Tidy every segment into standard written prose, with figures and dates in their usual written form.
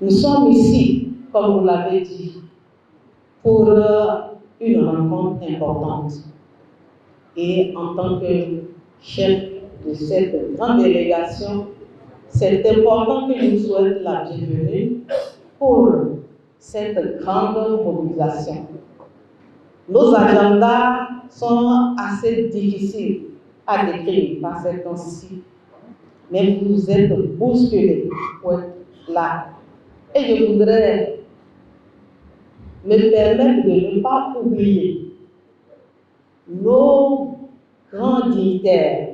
Nous sommes ici, comme vous l'avez dit, pour une rencontre importante. Et en tant que chef de cette grande délégation, c'est important que je vous souhaite la bienvenue pour cette grande mobilisation. Nos agendas sont assez difficiles à décrire par ces temps-ci, mais vous êtes bousculés pour être là. Et je voudrais me permettre de ne pas oublier nos grands dignitaires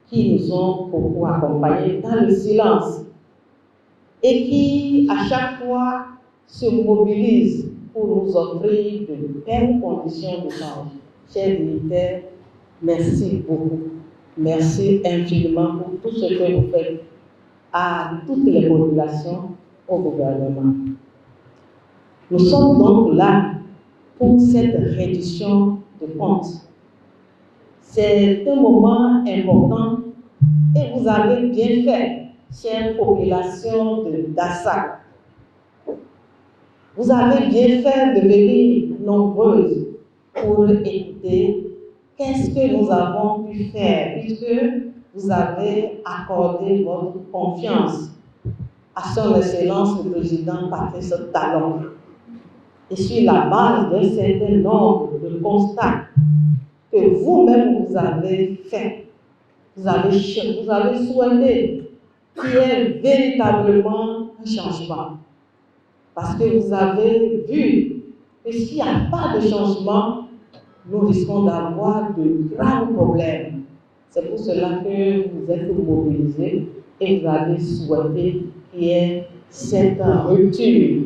qui nous ont beaucoup accompagnés dans le silence et qui, à chaque fois, se mobilisent pour nous offrir de belles conditions d'échange. Chers dignitaires, merci beaucoup. Merci infiniment pour tout ce que vous faites à toutes les populations, au gouvernement. Nous sommes donc là pour cette reddition de comptes. C'est un moment important et vous avez bien fait, chère population de Dassa. Vous avez bien fait de venir nombreuses pour écouter qu'est-ce que nous avons pu faire, puisque vous avez accordé votre confiance à son Excellence le Président Patrice Talon. Et sur la base d'un certain nombre de constats que vous-même vous avez fait, vous avez souhaité qu'il y ait véritablement un changement. Parce que vous avez vu que s'il n'y a pas de changement, nous risquons d'avoir de graves problèmes. C'est pour cela que vous êtes mobilisés et vous avez souhaité qu'il y ait cette rupture.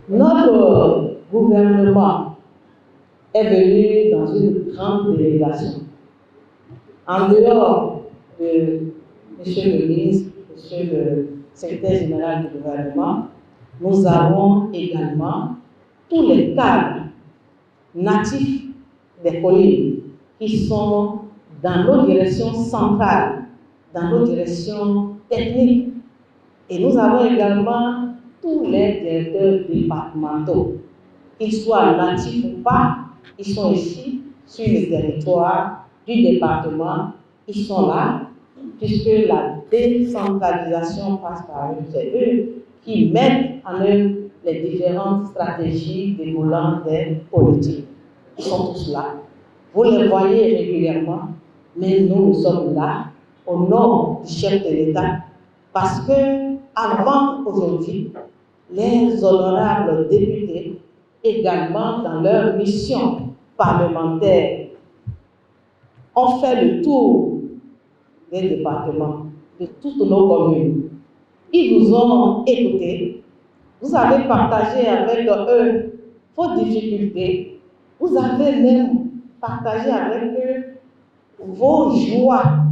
Notre gouvernement est venu dans une grande délégation. En dehors de M. le ministre, M. le secrétaire général du gouvernement, nous avons également tous les cadres natifs des collines qui sont dans nos directions centrales, dans nos directions techniques. Et nous avons également tous les directeurs départementaux, qu'ils soient natifs ou pas, ils sont ici sur le territoire du département, ils sont là, puisque la décentralisation passe par eux. C'est eux qui mettent en œuvre les différentes stratégies découlant des politiques. Ils sont tous là. Vous les voyez régulièrement, mais nous sommes là au nom du chef de l'État, parce que avant aujourd'hui, les honorables députés, également dans leur mission parlementaire, ont fait le tour des départements, de toutes nos communes. Ils nous ont écoutés, vous avez partagé avec eux vos difficultés, vous avez même partagé avec eux vos joies,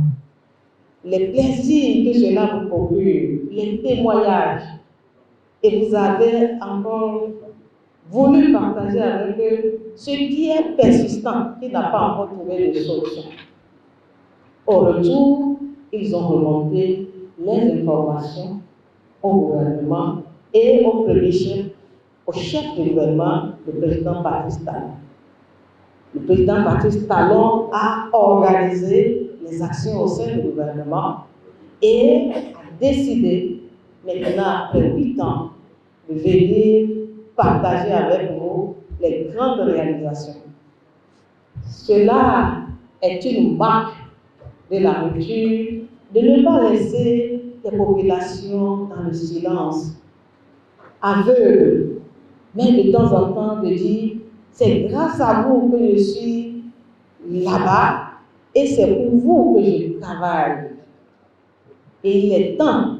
les plaisirs que cela vous procure, les témoignages. Et vous avez encore voulu partager avec eux ce qui est persistant, qui n'a pas encore trouvé de solution. Au retour, ils ont remonté les informations au gouvernement et au premier chef, au chef du gouvernement, le président Patrice Talon. Le président Patrice Talon a organisé les actions au sein du gouvernement et a décidé, maintenant après 8 ans, de venir partager avec vous les grandes réalisations. Cela est une marque de la rupture, de ne pas laisser les populations dans le silence, aveugles, mais de temps en temps de dire c'est grâce à vous que je suis là-bas et c'est pour vous que je travaille. Et il est temps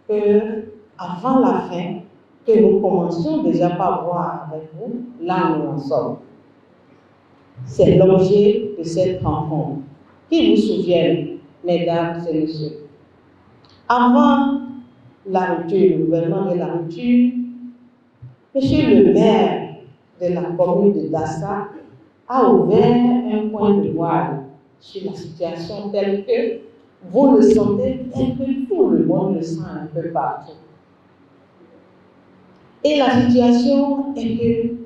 que, avant la fin, que nous commencions déjà par voir avec vous là où nous en sommes. C'est l'objet de cette rencontre. Qui vous souvienne, mesdames et messieurs, avant la rupture, le gouvernement de la rupture, monsieur le maire de la commune de Dassa a ouvert un point de voile sur la situation telle que vous le sentez tel que tout le monde le sent un peu partout. Et la situation est qu'il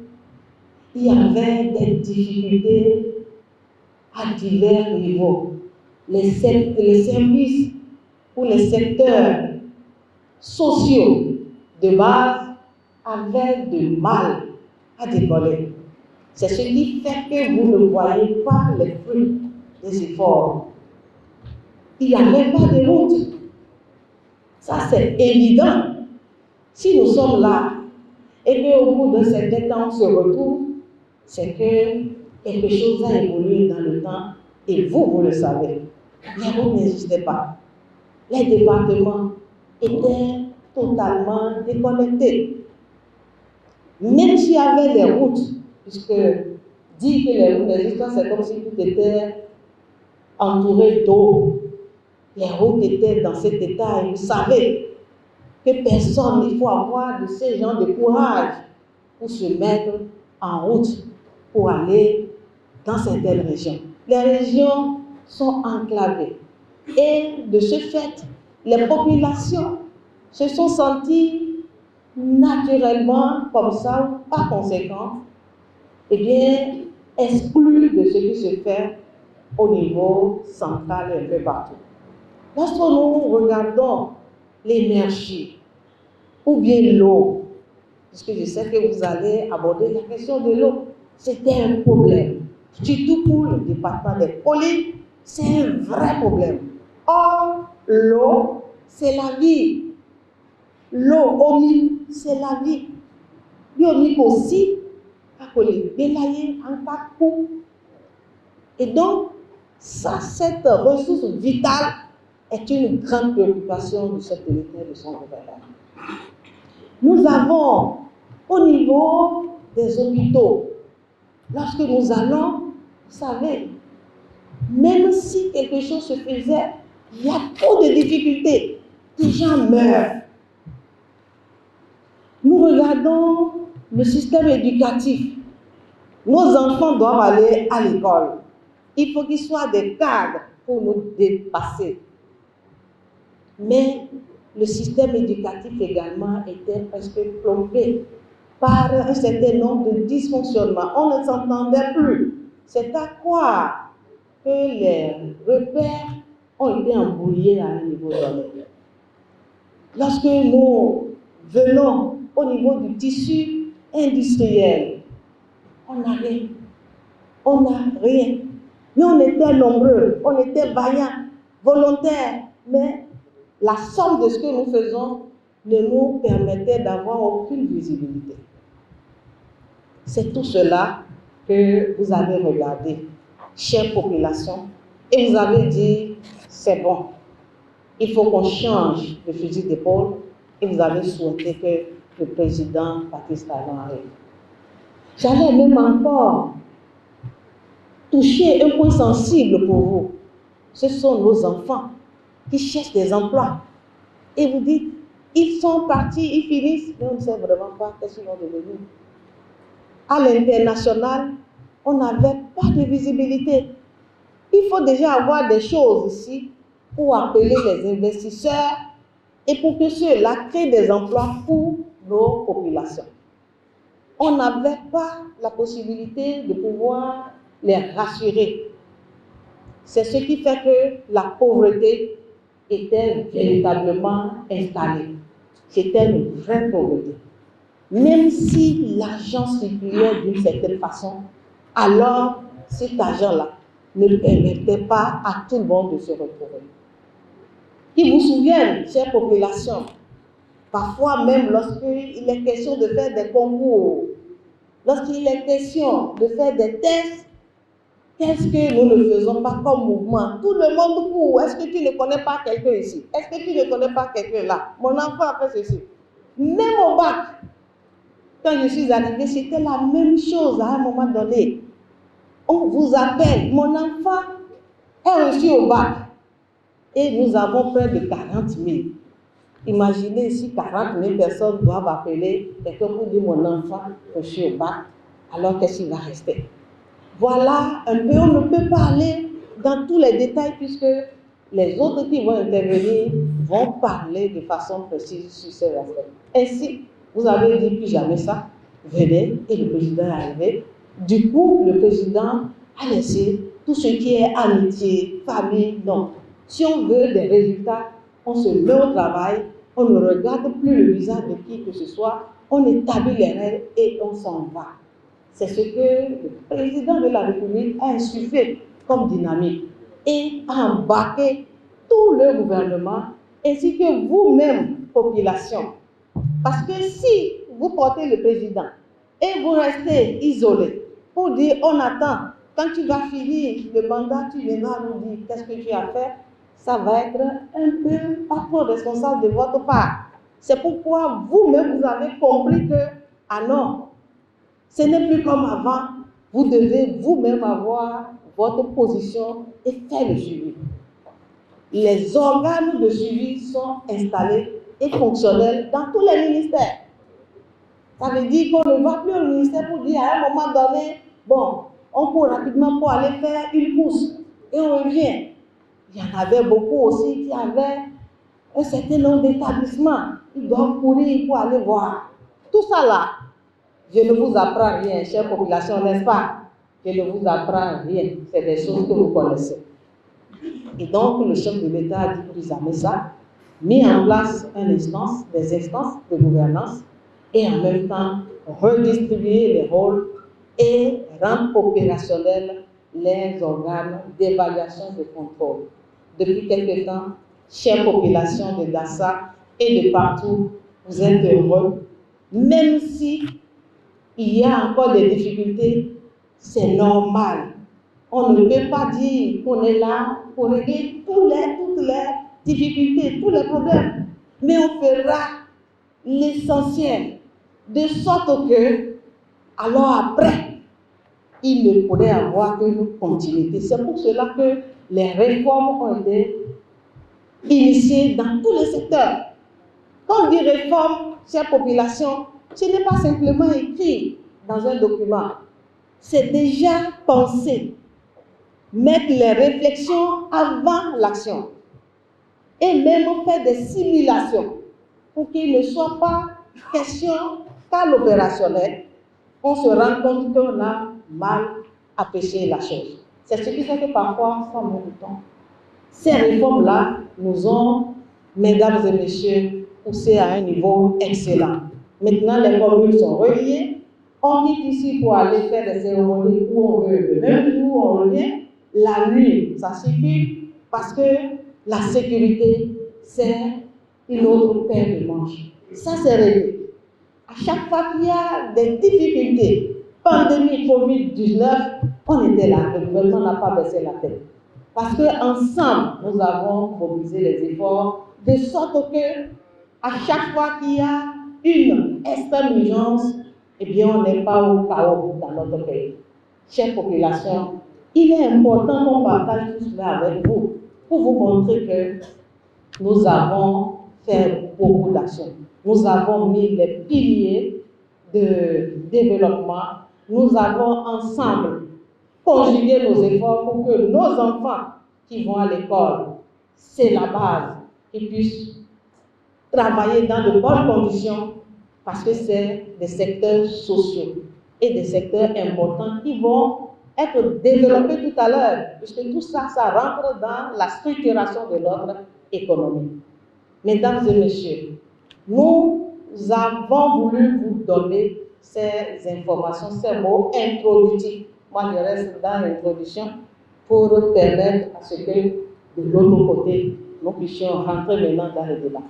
y avait des difficultés à divers niveaux. Les services ou les secteurs sociaux de base avaient du mal à décoller. C'est ce qui fait que vous ne voyez pas les fruits des efforts. Il n'y avait pas de route. Ça, c'est évident. Si nous sommes là et qu'au bout d'un certain temps, on se retrouve, c'est que quelque chose a évolué dans le temps et vous le savez. Les routes n'existaient pas. Les départements étaient totalement déconnectés. Même s'il y avait des routes, puisque dire que les routes n'existent pas, c'est comme si tout était entouré d'eau. Les routes étaient dans cet état et vous savez que personne, il faut avoir de ces gens de courage pour se mettre en route pour aller dans certaines régions. Les régions sont enclavées et de ce fait, les populations se sont senties naturellement, comme ça, par conséquent, eh bien, exclues de ce qui se fait au niveau central et un peu partout. Lorsque nous regardons l'énergie ou bien l'eau, puisque je sais que vous allez aborder la question de l'eau, c'était un problème. Surtout pour le département des collines, c'est un vrai problème. Or, l'eau, c'est la vie. L'eau, omi, c'est la vie. Yomi aussi, à coller, bélayer, en pas coup. Et donc, ça, cette ressource vitale est une grande préoccupation du chef de l'État et de son gouvernement. Nous avons, au niveau des hôpitaux, lorsque nous allons, vous savez, même si quelque chose se faisait, il y a trop de difficultés. Des gens meurent. Nous regardons le système éducatif. Nos enfants doivent aller à l'école. Il faut qu'ils soient des cadres pour nous dépasser. Mais le système éducatif également était presque plombé par un certain nombre de dysfonctionnements. On ne s'entendait plus. C'est à croire que les repères ont été embrouillés à un niveau donné. Lorsque nous venons au niveau du tissu industriel, on n'a rien. On n'a rien. Mais on était nombreux, on était vaillants, volontaires, mais la somme de ce que nous faisons ne nous permettait d'avoir aucune visibilité. C'est tout cela que vous avez regardé, chère population, et vous avez dit, c'est bon, il faut qu'on change le fusil d'épaule, et vous avez souhaité que le président Patrice Talon arrive. J'allais même encore toucher un point sensible pour vous. Ce sont nos enfants qui cherchent des emplois. Et vous dites, ils sont partis, ils finissent, mais on ne sait vraiment pas qu'est-ce qu'ils vont devenir. À l'international, on n'avait pas de visibilité. Il faut déjà avoir des choses ici pour appeler les investisseurs et pour que ceux-là créent des emplois pour nos populations. On n'avait pas la possibilité de pouvoir les rassurer. C'est ce qui fait que la pauvreté était véritablement installée. C'était une vraie pauvreté. Même si l'argent circulait d'une certaine façon, alors cet argent-là ne permettait pas à tout le monde de se retrouver. Qui vous souviennent, chère population, parfois même lorsqu'il est question de faire des concours, lorsqu'il est question de faire des tests, qu'est-ce que nous ne faisons pas comme mouvement? Tout le monde court. Est-ce que tu ne connais pas quelqu'un ici? Est-ce que tu ne connais pas quelqu'un là? Mon enfant a fait ceci. Même au bac, quand je suis arrivée, c'était la même chose à un moment donné. On vous appelle, mon enfant est reçu au bac. Et nous avons près de 40 000. Imaginez si 40 000 personnes doivent appeler quelqu'un pour dire mon enfant reçu au bac. Alors qu'est-ce qu'il va rester? Voilà un peu, on ne peut pas aller dans tous les détails puisque les autres qui vont intervenir vont parler de façon précise sur ces aspects. Ainsi, vous avez dit plus jamais ça, venez, et le président est arrivé. Du coup, le président a laissé tout ce qui est amitié, famille, non. Si on veut des résultats, on se met au travail, on ne regarde plus le visage de qui que ce soit, on établit les règles et on s'en va. C'est ce que le président de la République a insufflé comme dynamique et a embarqué tout le gouvernement ainsi que vous-même, population. Parce que si vous portez le président et vous restez isolé pour dire on attend, quand tu vas finir le mandat, tu viendras nous dire qu'est-ce que tu as fait, ça va être un peu pas trop responsable de votre part. C'est pourquoi vous-même vous avez compris que, ah non, ce n'est plus comme avant, vous devez vous-même avoir votre position et faire le suivi. Les organes de suivi sont installés et fonctionnels dans tous les ministères. Ça veut dire qu'on ne va plus au ministère pour dire à un moment donné, bon, on court rapidement pour aller faire une course et on revient. Il y en avait beaucoup aussi qui avaient un certain nombre d'établissements. Ils doivent courir pour aller voir. Tout ça là, je ne vous apprends rien, chère population, n'est-ce pas? Je ne vous apprends rien. C'est des choses que vous connaissez. Et donc, le chef de l'État a dit plus jamais ça, mis en place des instances de gouvernance et en même temps redistribuer les rôles et rendre opérationnels les organes d'évaluation et de contrôle. Depuis quelque temps, chère population de Dassa et de partout, vous êtes heureux, même si il y a encore des difficultés, c'est normal. On ne peut pas dire qu'on est là pour régler toutes les difficultés, tous les problèmes. Mais on fera l'essentiel, de sorte que, alors après, il ne pourrait avoir que une continuité. C'est pour cela que les réformes ont été initiées dans tous les secteurs. Quand on dit réforme, chère population, ce n'est pas simplement écrit dans un document. C'est déjà pensé. Mettre les réflexions avant l'action. Et même faire des simulations pour qu'il ne soit pas question qu'à l'opérationnel, on se rend compte qu'on a mal apprécié la chose. C'est ce qui fait que parfois, ça met du temps. Ces réformes-là nous ont, mesdames et messieurs, poussé à un niveau excellent. Maintenant, les communes sont reliées. On quitte ici pour aller faire des cérémonies où on veut. Le même jour où on revient, la nuit, ça suffit parce que la sécurité, c'est une autre paire de manches. Ça, c'est réglé. À chaque fois qu'il y a des difficultés, pandémie Covid-19, on était là. Le gouvernement n'a pas baissé la tête. Parce qu'ensemble, nous avons mobilisé les efforts de sorte que, à chaque fois qu'il y a une extrême urgence, eh bien, on n'est pas au chaos dans notre pays. Chère population, il est important qu'on partage tout cela avec vous pour vous montrer que nous avons fait beaucoup d'actions. Nous avons mis les piliers de développement. Nous avons ensemble conjugué nos efforts pour que nos enfants qui vont à l'école, c'est la base, qu'ils puissent travailler dans de bonnes conditions parce que c'est des secteurs sociaux et des secteurs importants qui vont être développés tout à l'heure, puisque tout ça, ça rentre dans la structuration de notre économie. Mesdames et messieurs, nous avons voulu vous donner ces informations, ces mots introductifs. Moi, je reste dans l'introduction pour permettre à ce que, de l'autre côté, nous puissions rentrer maintenant dans le débat.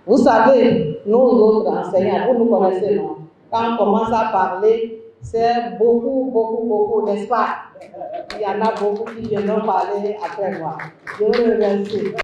Vous savez, nous autres enseignants, vous nous connaissez, non? Quand on commence à parler, c'est beaucoup, n'est-ce pas? Il y en a beaucoup qui viendront parler après moi. Je vous remercie.